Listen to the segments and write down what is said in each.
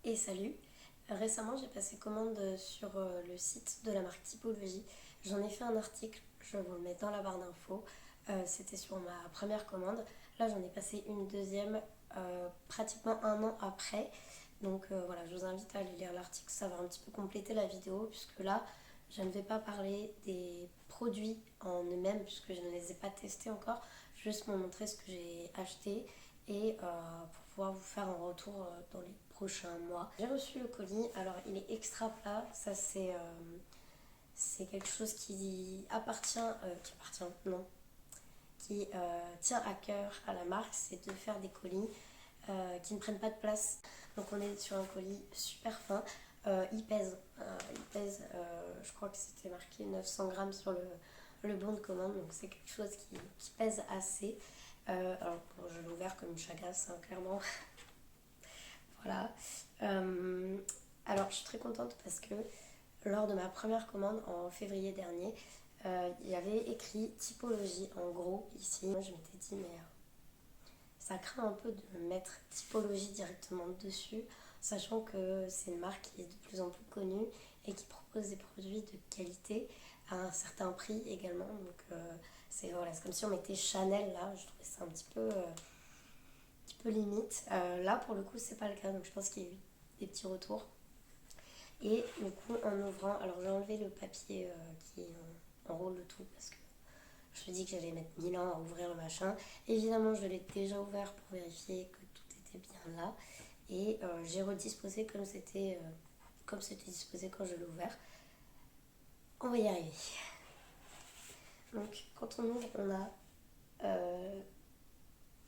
Et salut! Récemment j'ai passé commande sur le site de la marque Typologie. J'en ai fait un article, je vous le mets dans la barre d'infos. C'était sur ma première commande. Là j'en ai passé une deuxième pratiquement un an après. Donc voilà, je vous invite à aller lire l'article, ça va un petit peu compléter la vidéo, puisque là je ne vais pas parler des produits en eux-mêmes, puisque je ne les ai pas testés encore, juste vous montrer ce que j'ai acheté et pour pouvoir vous faire un retour dans les prochains mois. J'ai reçu le colis, alors il est extra plat, ça c'est quelque chose qui appartient, non, qui tient à cœur à la marque, c'est de faire des colis qui ne prennent pas de place. Donc on est sur un colis super fin. Il pèse, je crois que c'était marqué 900 grammes sur le bon de commande, donc c'est quelque chose qui pèse assez. Alors bon, je l'ai ouvert comme une chagasse, hein, clairement. Voilà. Alors je suis très contente parce que lors de ma première commande en février dernier, il y avait écrit typologie en gros ici. Moi je m'étais dit mais ça craint un peu de mettre typologie directement dessus, sachant que c'est une marque qui est de plus en plus connue et qui propose des produits de qualité à un certain prix également. Donc c'est voilà, comme si on mettait Chanel là, je trouvais ça un petit peu limite. Là pour le coup c'est pas le cas, donc je pense qu'il y a eu des petits retours. Et du coup en ouvrant, alors j'ai enlevé le papier qui enroule le tout parce que je me suis dit que j'allais mettre 1000 ans à ouvrir le machin. Évidemment, je l'ai déjà ouvert pour vérifier que tout était bien là. Et j'ai redisposé comme c'était disposé quand je l'ai ouvert. On va y arriver. Donc, quand on ouvre, on a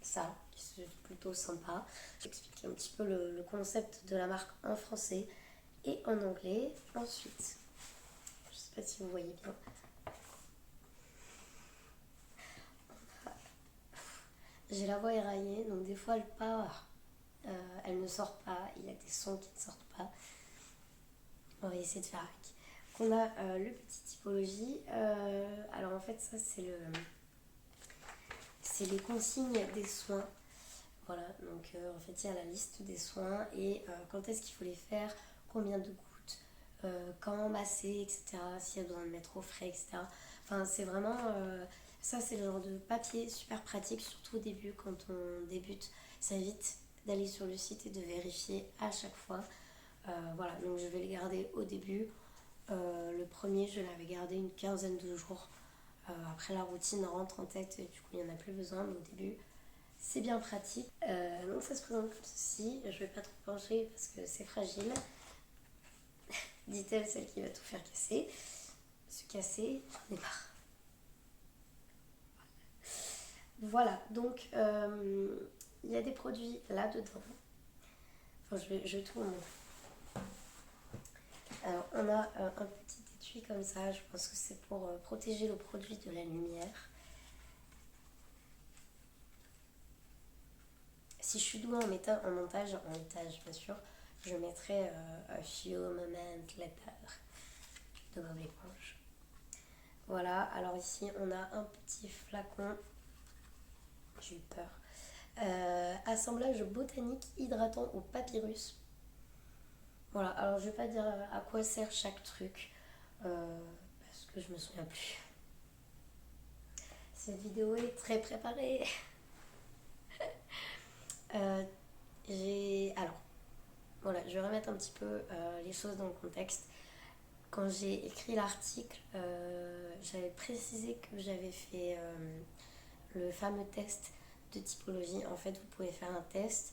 ça, qui est plutôt sympa. J'explique un petit peu le concept de la marque en français et en anglais. Ensuite, je sais pas si vous voyez bien, j'ai la voix éraillée, donc des fois elle part, elle ne sort pas, il y a des sons qui ne sortent pas. On va essayer de faire avec. On a le petit typologie. Alors en fait ça c'est les consignes des soins. Voilà, donc en fait il y a la liste des soins et quand est-ce qu'il faut les faire, combien de gouttes, quand masser, etc. S'il y a besoin de mettre au frais, etc. Enfin c'est vraiment ça, c'est le genre de papier super pratique, surtout au début quand on débute. Ça évite d'aller sur le site et de vérifier à chaque fois. Voilà, donc je vais le garder au début. Le premier, je l'avais gardé une quinzaine de jours. Après, la routine rentre en tête et du coup, il n'y en a plus besoin. Mais au début, c'est bien pratique. Donc, ça se présente comme ceci. Je ne vais pas trop pencher parce que c'est fragile. Dit-elle, celle qui va tout faire casser. Se casser, j'en ai marre. Voilà, donc il y a des produits là-dedans. Enfin, je vais tout vous montrer. Alors, on a un petit étui comme ça, je pense que c'est pour protéger le produit de la lumière. Si je suis douée en montage, bien sûr, je mettrai A Few Moments Later de Bob l'éponge. Voilà, alors ici on a un petit flacon, j'ai eu peur. Assemblage botanique hydratant au papyrus. Voilà, alors je vais pas dire à quoi sert chaque truc, parce que je me souviens plus. Cette vidéo est très préparée. Euh, Alors, voilà, je vais remettre un petit peu les choses dans le contexte. Quand j'ai écrit l'article, j'avais précisé que j'avais fait le fameux test de typologie. En fait, vous pouvez faire un test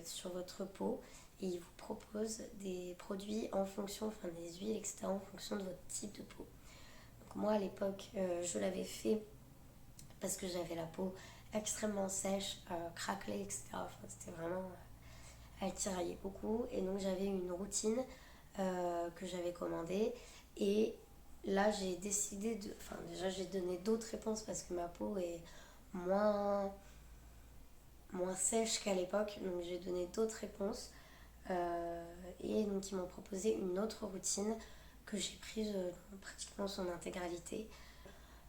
sur votre peau et il vous propose des produits en fonction, enfin des huiles, etc., en fonction de votre type de peau. Donc moi, à l'époque, je l'avais fait parce que j'avais la peau extrêmement sèche, craquelée, etc. Enfin, c'était vraiment... elle tiraillait beaucoup et donc j'avais une routine que j'avais commandée et là j'ai décidé de... Enfin déjà j'ai donné d'autres réponses parce que ma peau est moins, moins sèche qu'à l'époque, donc j'ai donné d'autres réponses et donc ils m'ont proposé une autre routine que j'ai prise dans pratiquement son intégralité.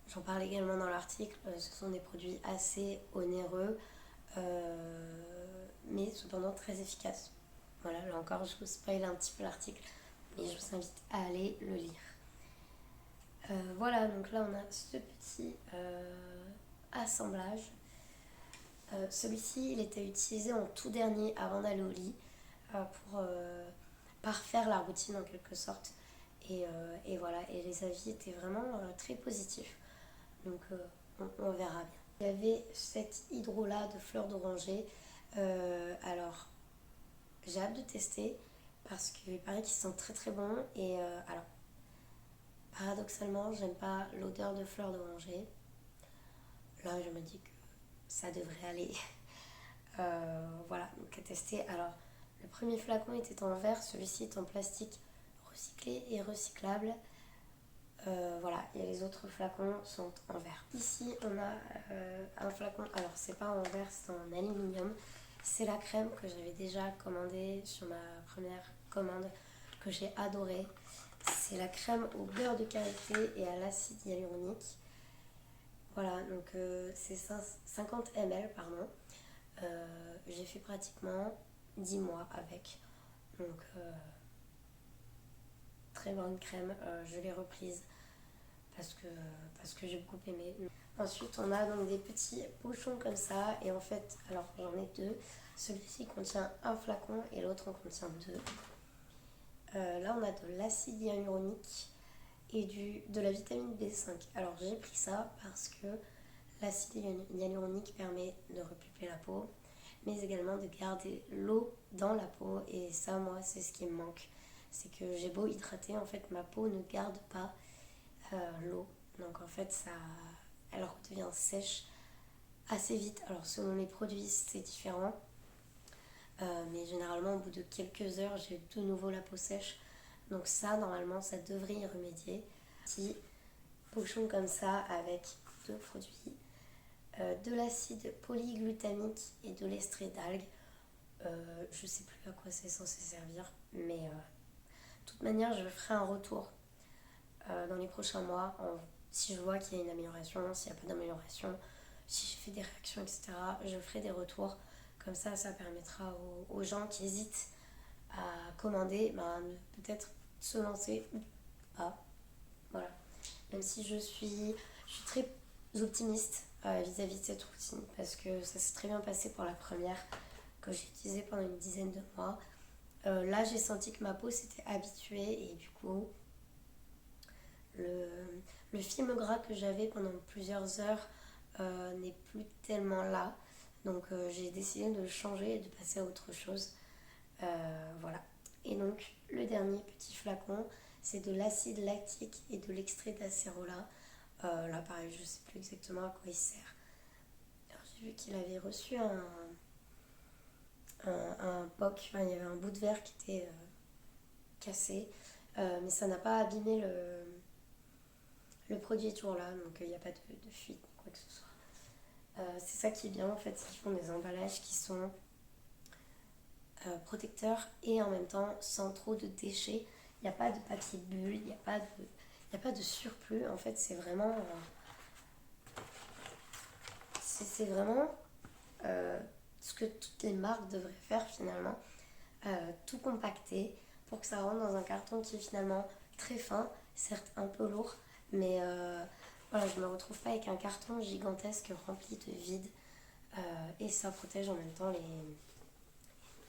J'en parle également dans l'article, ce sont des produits assez onéreux mais cependant très efficaces. Voilà, là encore, je vous spoil un petit peu l'article, mais je vous invite à aller le lire. Voilà, donc là on a ce petit assemblage. Celui-ci, il était utilisé en tout dernier avant d'aller au lit pour parfaire la routine en quelque sorte. Et voilà, et les avis étaient vraiment très positifs. Donc on verra bien. Il y avait cet hydro-là de fleurs d'oranger. Alors, j'ai hâte de tester parce qu'il paraît qu'ils sont très très bons. Et alors, paradoxalement, j'aime pas l'odeur de fleurs d'oranger. Là, je me dis que ça devrait aller. Voilà, donc à tester. Alors, le premier flacon était en verre, celui-ci est en plastique recyclé et recyclable. Voilà, et les autres flacons sont en verre. Ici, on a un flacon, alors c'est pas en verre, c'est en aluminium. C'est la crème que j'avais déjà commandée sur ma première commande, que j'ai adorée. C'est la crème au beurre de karité et à l'acide hyaluronique. Voilà, donc c'est 50 ml, pardon. J'ai fait pratiquement 10 mois avec. Donc, très bonne crème. Je l'ai reprise parce que j'ai beaucoup aimé. Ensuite, on a donc des petits pochons comme ça. Et en fait, alors j'en ai deux. Celui-ci contient un flacon et l'autre en contient deux. Là, on a de l'acide hyaluronique et de la vitamine B5. Alors, j'ai pris ça parce que l'acide hyaluronique permet de repulper la peau, mais également de garder l'eau dans la peau. Et ça, moi, c'est ce qui me manque. C'est que j'ai beau hydrater, en fait, ma peau ne garde pas l'eau. Donc, en fait, elle redevient sèche assez vite. Alors, selon les produits, c'est différent. Mais généralement, au bout de quelques heures, j'ai de nouveau la peau sèche. Donc ça, normalement, ça devrait y remédier. Petit pochon comme ça avec deux produits. De l'acide polyglutamique et de l'estrée d'algues. Je sais plus à quoi c'est censé servir, mais de toute manière, je ferai un retour dans les prochains mois. Si je vois qu'il y a une amélioration, s'il n'y a pas d'amélioration, si j'ai fait des réactions, etc., je ferai des retours. Comme ça permettra aux gens qui hésitent à commander, de peut-être se lancer ou pas. Voilà. Même si je suis très optimiste vis-à-vis de cette routine parce que ça s'est très bien passé pour la première que j'ai utilisée pendant une dizaine de mois. Là, j'ai senti que ma peau s'était habituée et du coup, le film gras que j'avais pendant plusieurs heures n'est plus tellement là. Donc, j'ai décidé de changer et de passer à autre chose. Voilà. Et donc, le dernier petit flacon, c'est de l'acide lactique et de l'extrait d'acérola. Là, pareil, je ne sais plus exactement à quoi il sert. Alors, j'ai vu qu'il avait reçu un POC, enfin, il y avait un bout de verre qui était cassé, mais ça n'a pas abîmé le produit est toujours là, donc il n'y a pas de fuite, quoi que ce soit. C'est ça qui est bien en fait, c'est qu'ils font des emballages qui sont protecteurs et en même temps sans trop de déchets. Il n'y a pas de papier bulle, il n'y a pas de surplus. En fait, c'est vraiment ce que toutes les marques devraient faire finalement. Tout compacter pour que ça rentre dans un carton qui est finalement très fin, certes un peu lourd, mais voilà, je ne me retrouve pas avec un carton gigantesque rempli de vide. Et ça protège en même temps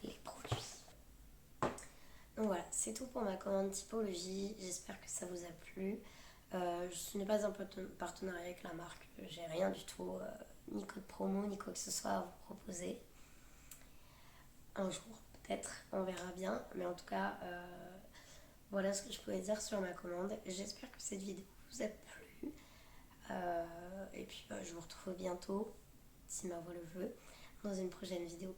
les produits. Donc voilà, c'est tout pour ma commande typologie. J'espère que ça vous a plu. Ce n'est pas un partenariat avec la marque. J'ai rien du tout, ni code promo, ni quoi que ce soit à vous proposer. Un jour, peut-être, on verra bien. Mais en tout cas, voilà ce que je pouvais dire sur ma commande. J'espère que cette vidéo vous a plu. Et puis, je vous retrouve bientôt, si ma voix le veut, dans une prochaine vidéo.